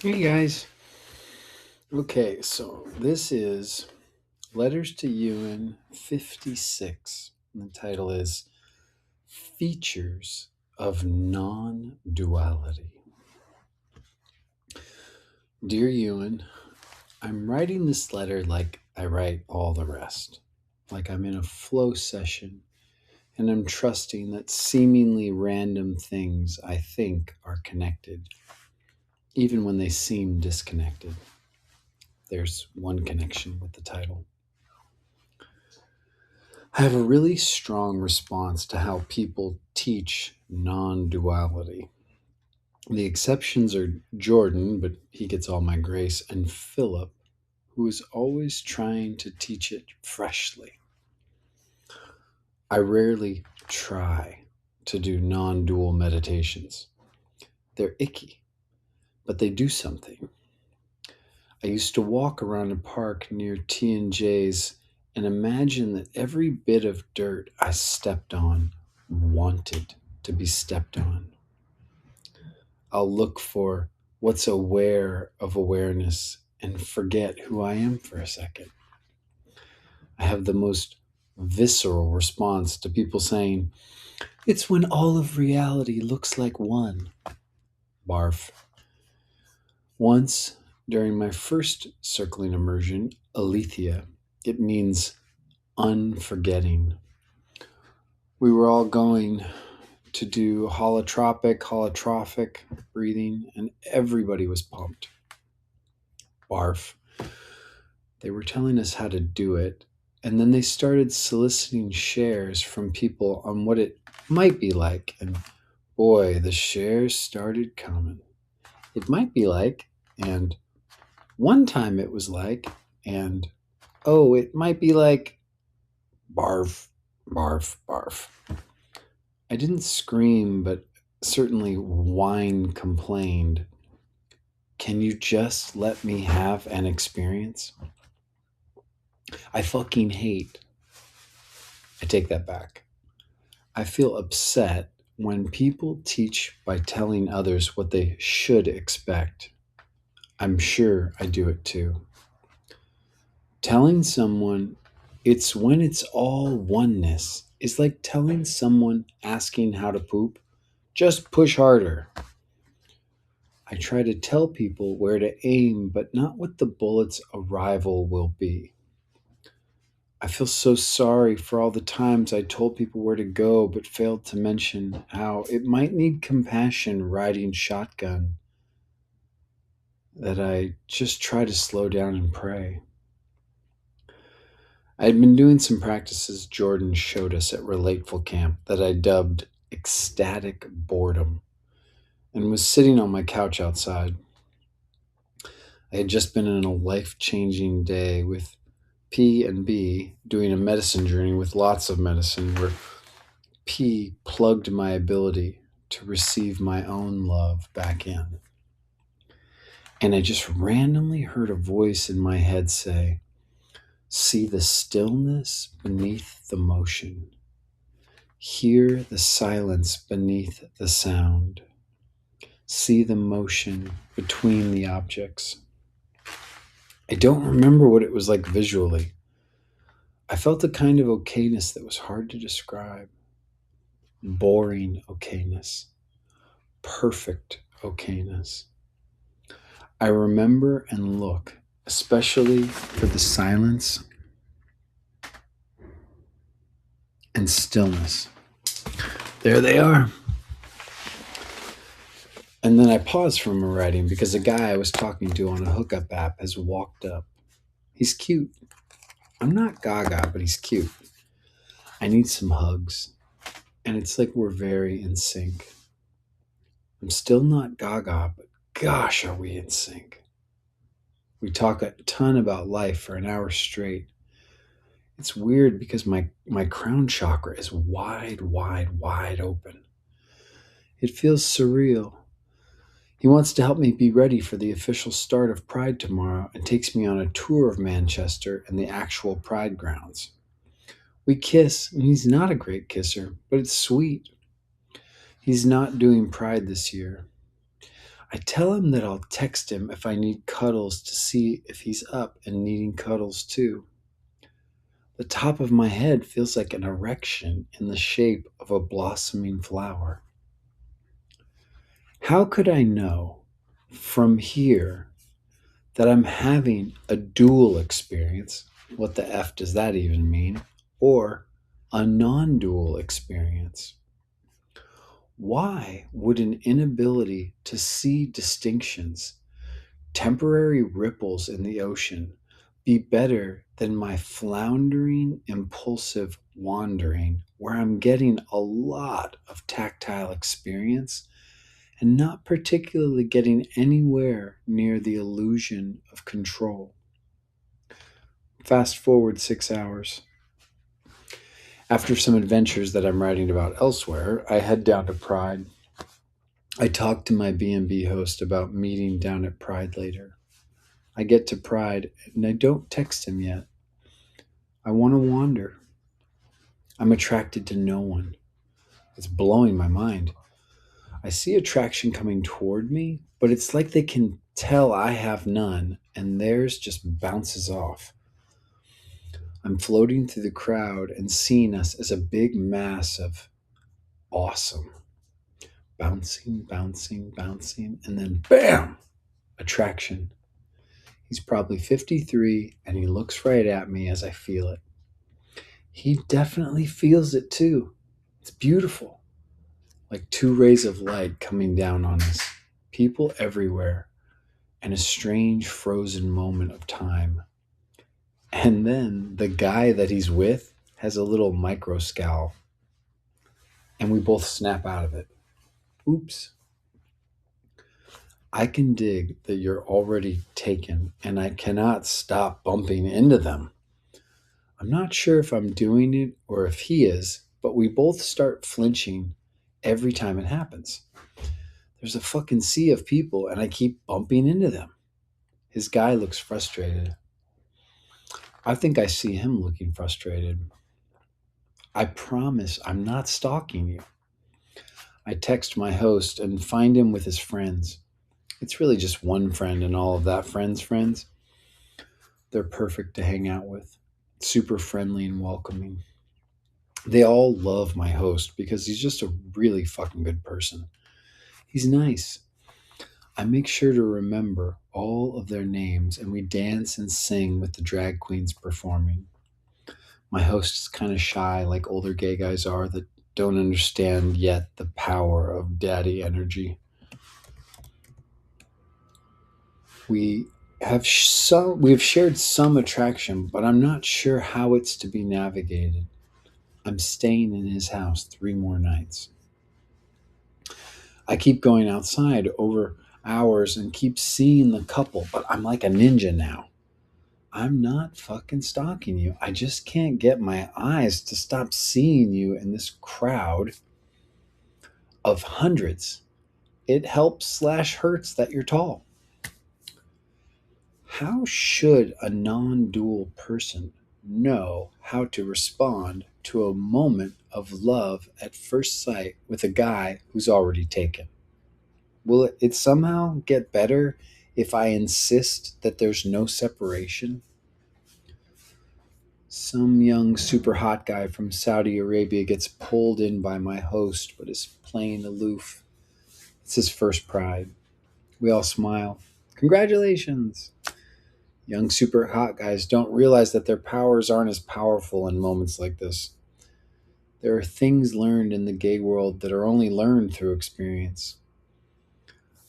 Hey guys. Okay, so this is Letters to Ewan 56. And the title is Features of Non-Duality. Dear Ewan, I'm writing this letter like I write all the rest. Like I'm in a flow session and I'm trusting that seemingly random things I think are connected, even when they seem disconnected. There's one connection with the title. I have a really strong response to how people teach non duality. The exceptions are Jordan, but he gets all my grace, and Philip, who is always trying to teach it freshly. I rarely try to do non dual meditations. They're icky, but they do something. I used to walk around a park near T&J's and imagine that every bit of dirt I stepped on wanted to be stepped on. I'll look for what's aware of awareness and forget who I am for a second. I have the most visceral response to people saying, it's when all of reality looks like one. Barf. Once, during my first circling immersion, Alethea, it means unforgetting. We were all going to do holotrophic breathing, and everybody was pumped. Barf. They were telling us how to do it, and then they started soliciting shares from people on what it might be like. And boy, the shares started coming. It might be like, and one time it was like, and oh, it might be like, barf, barf, barf. I didn't scream, but certainly whine complained. Can you just let me have an experience? I fucking hate. I take that back. I feel upset when people teach by telling others what they should expect. I'm sure I do it too. Telling someone it's when it's all oneness is like telling someone asking how to poop, just push harder. I try to tell people where to aim, but not what the bullet's arrival will be. I feel so sorry for all the times I told people where to go, but failed to mention how it might need compassion riding shotgun, that I just try to slow down and pray. I had been doing some practices Jordan showed us at Relateful Camp that I dubbed ecstatic boredom and was sitting on my couch outside. I had just been in a life changing day with P and B doing a medicine journey with lots of medicine where P plugged my ability to receive my own love back in. And I just randomly heard a voice in my head say, see the stillness beneath the motion. Hear the silence beneath the sound. See the motion between the objects. I don't remember what it was like visually. I felt a kind of okayness that was hard to describe. Boring okayness. Perfect okayness. I remember and look, especially for the silence and stillness. There they are. And then I paused from my writing because a guy I was talking to on a hookup app has walked up. He's cute. I'm not gaga, but he's cute. I need some hugs. And it's like we're very in sync. I'm still not gaga, but gosh, are we in sync? We talk a ton about life for an hour straight. It's weird because my crown chakra is wide, wide, wide open. It feels surreal. He wants to help me be ready for the official start of Pride tomorrow and takes me on a tour of Manchester and the actual Pride grounds. We kiss, and he's not a great kisser, but it's sweet. He's not doing Pride this year. I tell him that I'll text him if I need cuddles to see if he's up and needing cuddles too. The top of my head feels like an erection in the shape of a blossoming flower. How could I know from here that I'm having a dual experience? What the F does that even mean? Or a non dual experience? Why would an inability to see distinctions, temporary ripples in the ocean, be better than my floundering, impulsive wandering, where I'm getting a lot of tactile experience and not particularly getting anywhere near the illusion of control? Fast forward 6 hours. After some adventures that I'm writing about elsewhere, I head down to Pride. I talk to my B&B host about meeting down at Pride later. I get to Pride and I don't text him yet. I want to wander. I'm attracted to no one. It's blowing my mind. I see attraction coming toward me, but it's like they can tell I have none and theirs just bounces off. I'm floating through the crowd and seeing us as a big mass of awesome. Bouncing, bouncing, bouncing, and then bam! Attraction. He's probably 53 and he looks right at me as I feel it. He definitely feels it too. It's beautiful. Like two rays of light coming down on us. People everywhere. And a strange frozen moment of time. And then the guy that he's with has a little micro scowl. And we both snap out of it. Oops. I can dig that you're already taken, and I cannot stop bumping into them. I'm not sure if I'm doing it or if he is, but we both start flinching every time it happens. There's a fucking sea of people, and I keep bumping into them. His guy looks frustrated. I think I see him looking frustrated. I promise I'm not stalking you. I text my host and find him with his friends. It's really just one friend and all of that friend's friends. They're perfect to hang out with, super friendly and welcoming. They all love my host because he's just a really fucking good person. He's nice. I make sure to remember all of their names and we dance and sing with the drag queens performing. My host is kind of shy, like older gay guys are that don't understand yet the power of daddy energy. We we have shared some attraction, but I'm not sure how it's to be navigated. I'm staying in his house 3 more nights. I keep going outside over hours and keep seeing the couple, but I'm like a ninja now. I'm not fucking stalking you. I just can't get my eyes to stop seeing you in this crowd of hundreds. It helps slash hurts that you're tall. How should a non dual person know how to respond to a moment of love at first sight with a guy who's already taken? Will it somehow get better if I insist that there's no separation? Some young super hot guy from Saudi Arabia gets pulled in by my host but is playing aloof. It's his first Pride. We all smile. Congratulations! Young super hot guys don't realize that their powers aren't as powerful in moments like this. There are things learned in the gay world that are only learned through experience.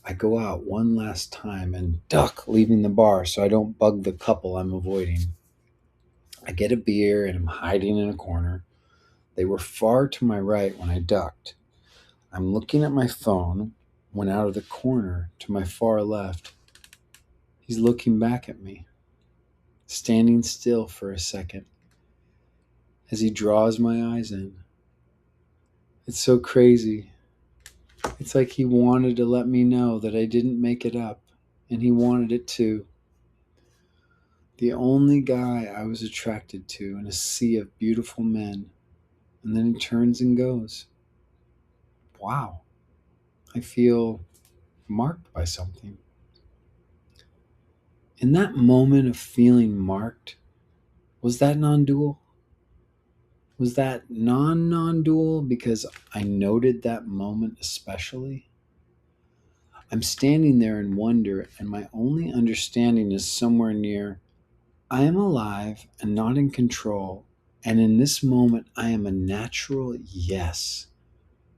I go out one last time and duck leaving the bar so I don't bug the couple I'm avoiding. I get a beer and I'm hiding in a corner. They were far to my right when I ducked. I'm looking at my phone when out of the corner to my far left, he's looking back at me, standing still for a second as he draws my eyes in. It's so crazy. It's like he wanted to let me know that I didn't make it up, and he wanted it too. The only guy I was attracted to in a sea of beautiful men, and then he turns and goes. Wow. I feel marked by something. In that moment of feeling marked, was that non dual? Was that non dual because I noted that moment especially? I'm standing there in wonder, and my only understanding is somewhere near I am alive and not in control, and in this moment I am a natural yes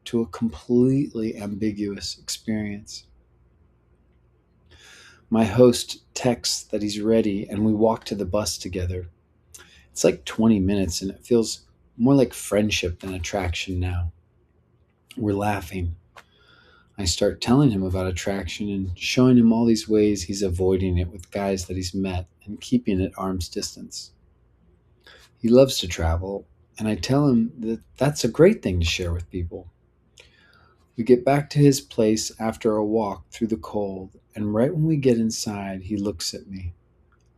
to a completely ambiguous experience. My host texts that he's ready, and we walk to the bus together. It's like 20 minutes, and it feels more like friendship than attraction now. We're laughing. I start telling him about attraction and showing him all these ways he's avoiding it with guys that he's met and keeping at arm's distance. He loves to travel, and I tell him that that's a great thing to share with people. We get back to his place after a walk through the cold, and right when we get inside, he looks at me.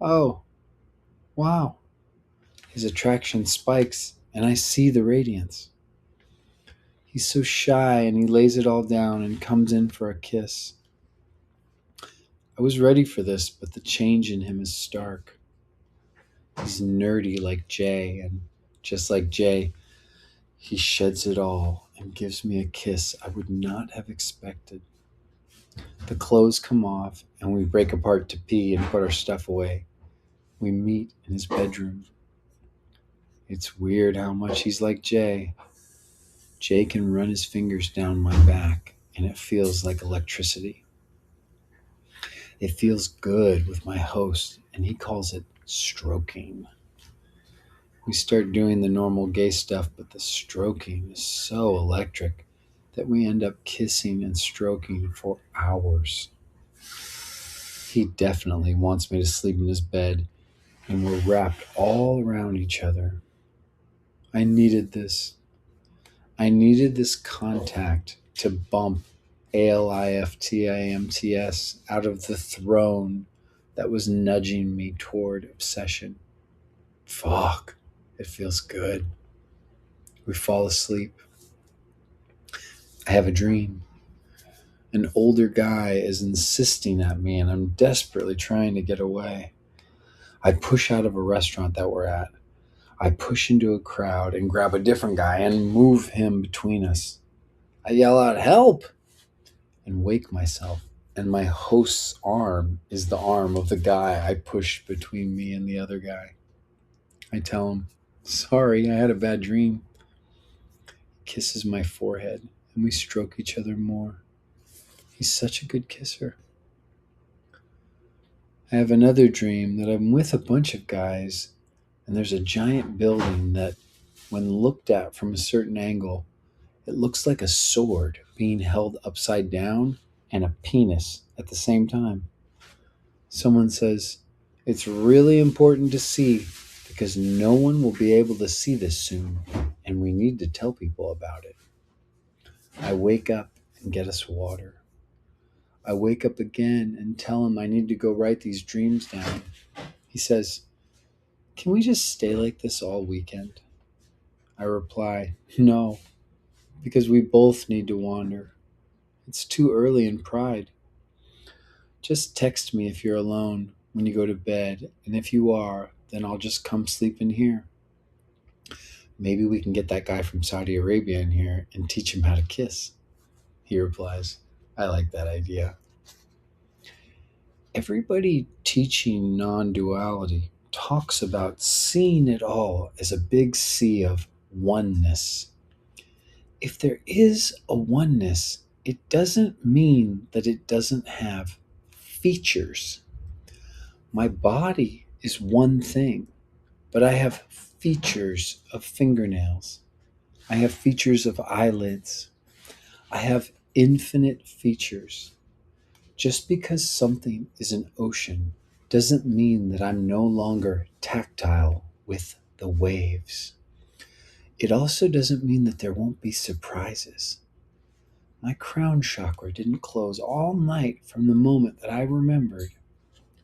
Oh, wow. His attraction spikes, and I see the radiance. He's so shy, and he lays it all down and comes in for a kiss. I was ready for this, but the change in him is stark. He's nerdy like Jay, and just like Jay, he sheds it all and gives me a kiss I would not have expected. The clothes come off, and we break apart to pee and put our stuff away. We meet in his bedroom. It's weird how much he's like Jay. Jay can run his fingers down my back, and it feels like electricity. It feels good with my host, and he calls it stroking. We start doing the normal gay stuff, but the stroking is so electric that we end up kissing and stroking for hours. He definitely wants me to sleep in his bed, and we're wrapped all around each other. I needed this. I needed this contact to bump ALIFTIMTS out of the throne that was nudging me toward obsession. Fuck, it feels good. We fall asleep. I have a dream. An older guy is insisting at me, and I'm desperately trying to get away. I push out of a restaurant that we're at. I push into a crowd and grab a different guy and move him between us. I yell out, "Help!" and wake myself, and my host's arm is the arm of the guy I pushed between me and the other guy. I tell him, "Sorry, I had a bad dream." He kisses my forehead, and we stroke each other more. He's such a good kisser. I have another dream that I'm with a bunch of guys, and there's a giant building that, when looked at from a certain angle, it looks like a sword being held upside down and a penis at the same time. Someone says, "It's really important to see because no one will be able to see this soon, and we need to tell people about it." I wake up and get us water. I wake up again and tell him I need to go write these dreams down. He says, "Can we just stay like this all weekend?" I reply, "No, because we both need to wander. It's too early in Pride. Just text me if you're alone when you go to bed, and if you are, then I'll just come sleep in here. Maybe we can get that guy from Saudi Arabia in here and teach him how to kiss." He replies, "I like that idea." Everybody teaching non duality talks about seeing it all as a big sea of oneness. If there is a oneness, it doesn't mean that it doesn't have features. My body is one thing, but I have features of fingernails. I have features of eyelids. I have infinite features. Just because something is an ocean doesn't mean that I'm no longer tactile with the waves. It also doesn't mean that there won't be surprises. My crown chakra didn't close all night from the moment that I remembered.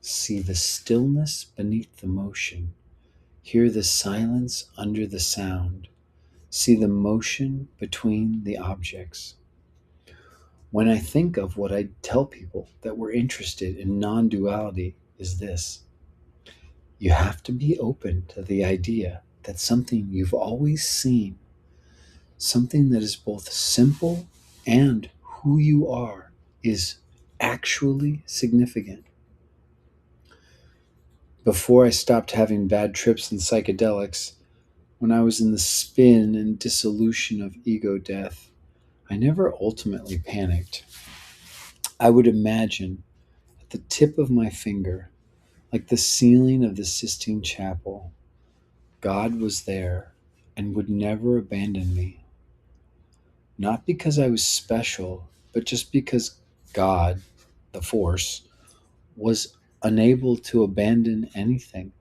See the stillness beneath the motion. Hear the silence under the sound. See the motion between the objects. When I think of what I tell people that we're interested in non duality, is this: you have to be open to the idea that something you've always seen, something that is both simple and who you are, is actually significant. Before I stopped having bad trips and psychedelics, when I was in the spin and dissolution of ego death, I never ultimately panicked. I would imagine at the tip of my finger, like the ceiling of the Sistine Chapel, God was there and would never abandon me. Not because I was special, but just because God, the Force, was unable to abandon anything,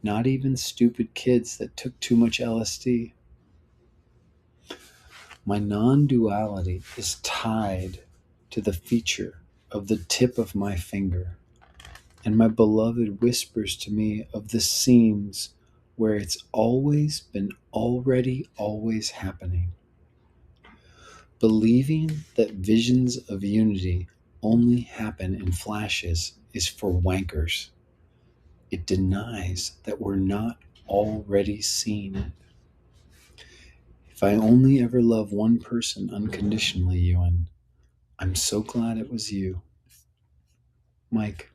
not even stupid kids that took too much LSD. My non duality is tied to the feature of the tip of my finger, and my beloved whispers to me of the seams where it's always been already always happening. Believing that visions of unity only happen in flashes is for wankers. It denies that we're not already seeing it. If I only ever love one person unconditionally, Ewan, I'm so glad it was you. Mike.